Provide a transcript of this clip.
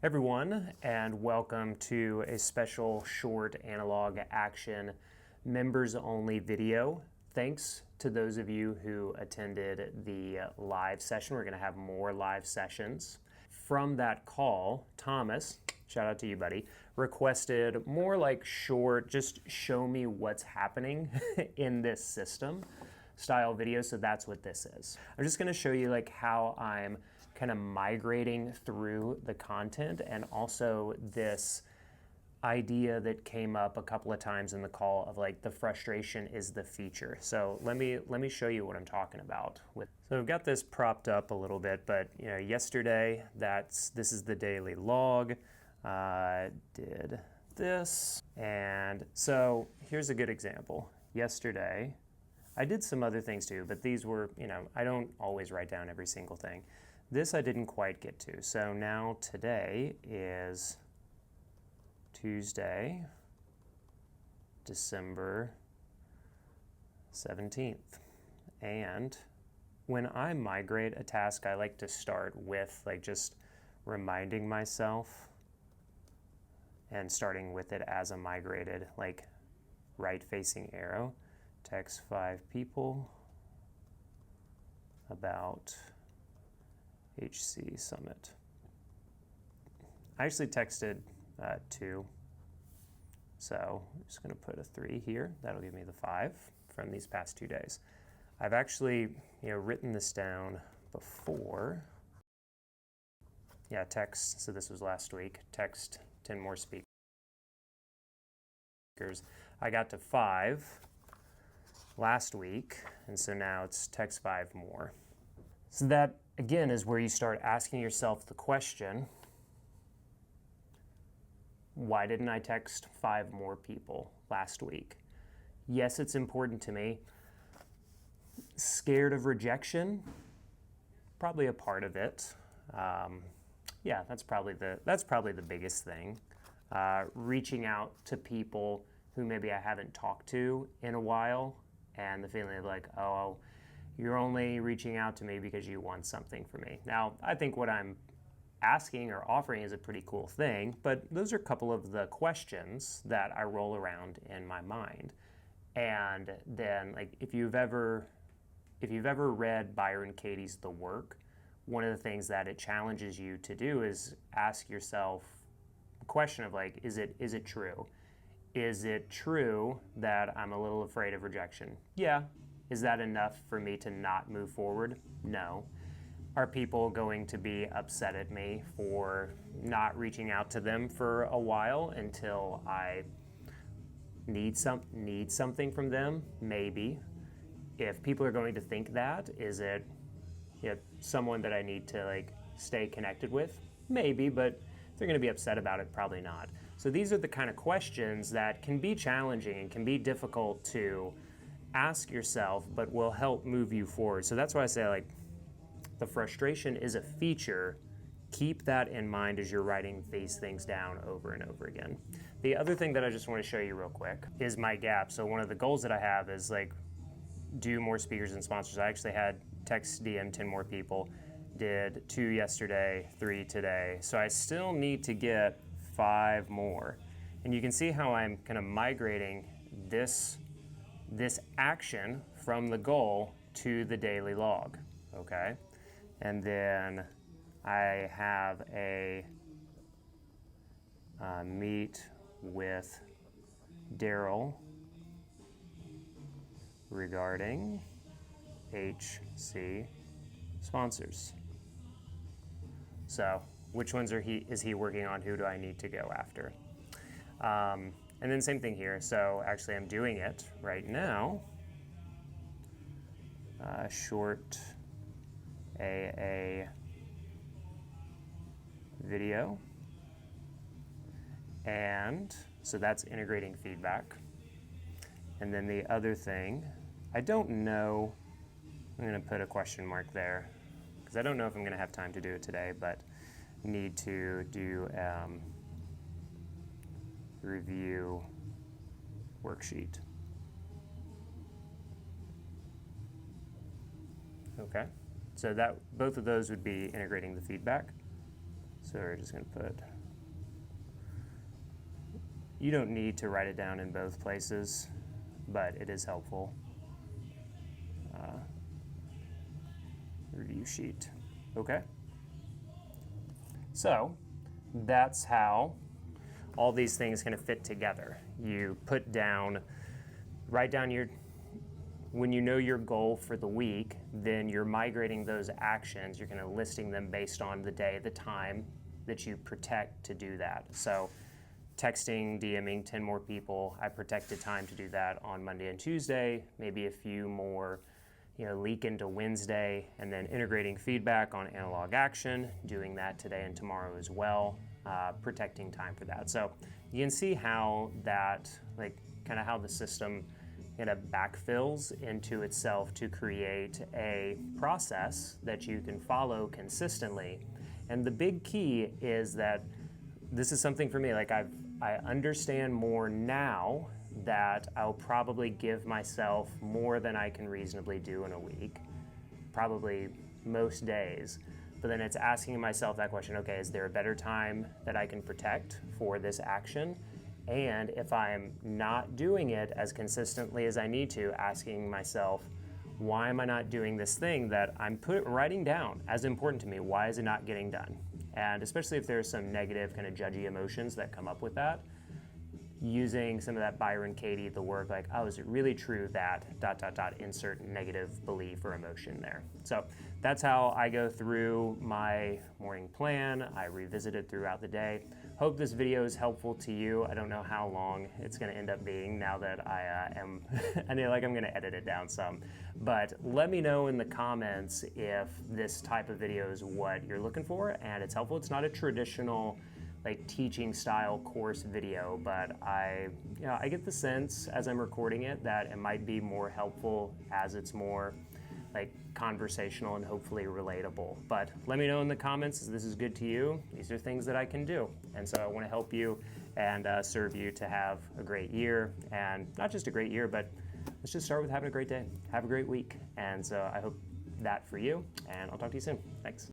Everyone, and welcome to a special short analog action members only video. Thanks to those of you who attended the live session. We're going to have more live sessions. From that call, Thomas, shout out to you, buddy, requested more like short, just show me what's happening in this system style video, so that's what this is. I'm just going to show you like how I'm kind of migrating through the content, and also this idea that came up a couple of times in the call of like the frustration is the feature. So let me show you what I'm talking about. So I've got this propped up a little bit, but yesterday this is the daily log. Did this, and so here's a good example. Yesterday I did some other things too, but these were, I don't always write down every single thing. This I didn't quite get to. So now today is Tuesday, December 17th. And when I migrate a task, I like to start with like just reminding myself and starting with it as a migrated, like right-facing arrow. Text 5 people about HC Summit. I actually texted 2, so I'm just going to put a 3 here. That'll give me the 5 from these past 2 days. I've actually written this down before. Yeah, text, so this was last week, text 10 more speakers. I got to 5 last week, and so now it's text 5 more. So that, again, is where you start asking yourself the question, why didn't I text 5 more people last week? Yes, it's important to me. Scared of rejection? Probably a part of it. Yeah, that's probably the biggest thing. Reaching out to people who maybe I haven't talked to in a while, and the feeling of like, oh, you're only reaching out to me because you want something from me. Now, I think what I'm asking or offering is a pretty cool thing, but those are a couple of the questions that I roll around in my mind. And then, like, if you've ever read Byron Katie's The Work, one of the things that it challenges you to do is ask yourself a question of like, is it true? Is it true that I'm a little afraid of rejection? Yeah. Is that enough for me to not move forward? No. Are people going to be upset at me for not reaching out to them for a while until I need something from them? Maybe. If people are going to think that, is it someone that I need to like stay connected with? Maybe, but if they're going to be upset about it, probably not. So these are the kind of questions that can be challenging and can be difficult to ask yourself, but will help move you forward. So that's why I say like the frustration is a feature. Keep that in mind as you're writing these things down over and over again. The other thing that I just want to show you real quick is my gap. So one of the goals that I have is like do more speakers and sponsors. I actually had text DM 10 more people, did 2 yesterday, 3 today. So I still need to get 5 more. And you can see how I'm kind of migrating this action from the goal to the daily log, okay? And then I have a meet with Daryl regarding HC sponsors. So which ones is he working on? Who do I need to go after? And then same thing here. So actually I'm doing it right now. Short AA video. And so that's integrating feedback. And then the other thing, I don't know, I'm going to put a question mark there because I don't know if I'm going to have time to do it today, but need to do review worksheet. Okay, so that both of those would be integrating the feedback. So we're just going to put, you don't need to write it down in both places, but it is helpful. Review sheet. Okay. So that's how all these things kind of fit together. You put down, write down your, when you know your goal for the week, then you're migrating those actions, you're kind of listing them based on the day, the time that you protect to do that. So texting, DMing 10 more people, I protected time to do that on Monday and Tuesday, maybe a few more, leak into Wednesday, and then integrating feedback on analog action, doing that today and tomorrow as well, protecting time for that. So you can see how that, kind of how the system kind of backfills into itself to create a process that you can follow consistently. And the big key is that this is something for me, I understand more now that I'll probably give myself more than I can reasonably do in a week, probably most days. But then it's asking myself that question, okay, is there a better time that I can protect for this action? And if I'm not doing it as consistently as I need to, asking myself, why am I not doing this thing that I'm writing down as important to me? Why is it not getting done? And especially if there's some negative kind of judgy emotions that come up with that, using some of that Byron Katie, the work oh, is it really true that ... insert negative belief or emotion there. So that's how I go through my morning plan. I revisit it throughout the day. Hope this video is helpful to you. I don't know how long it's going to end up being now that I am, I know I'm going to edit it down some, but let me know in the comments if this type of video is what you're looking for and it's helpful. It's not a traditional teaching style course video, but I get the sense as I'm recording it that it might be more helpful as it's more conversational and hopefully relatable. But let me know in the comments if this is good to you. These are things that I can do. And so I want to help you and serve you to have a great year, and not just a great year, but let's just start with having a great day. Have a great week. And so I hope that for you, and I'll talk to you soon. Thanks.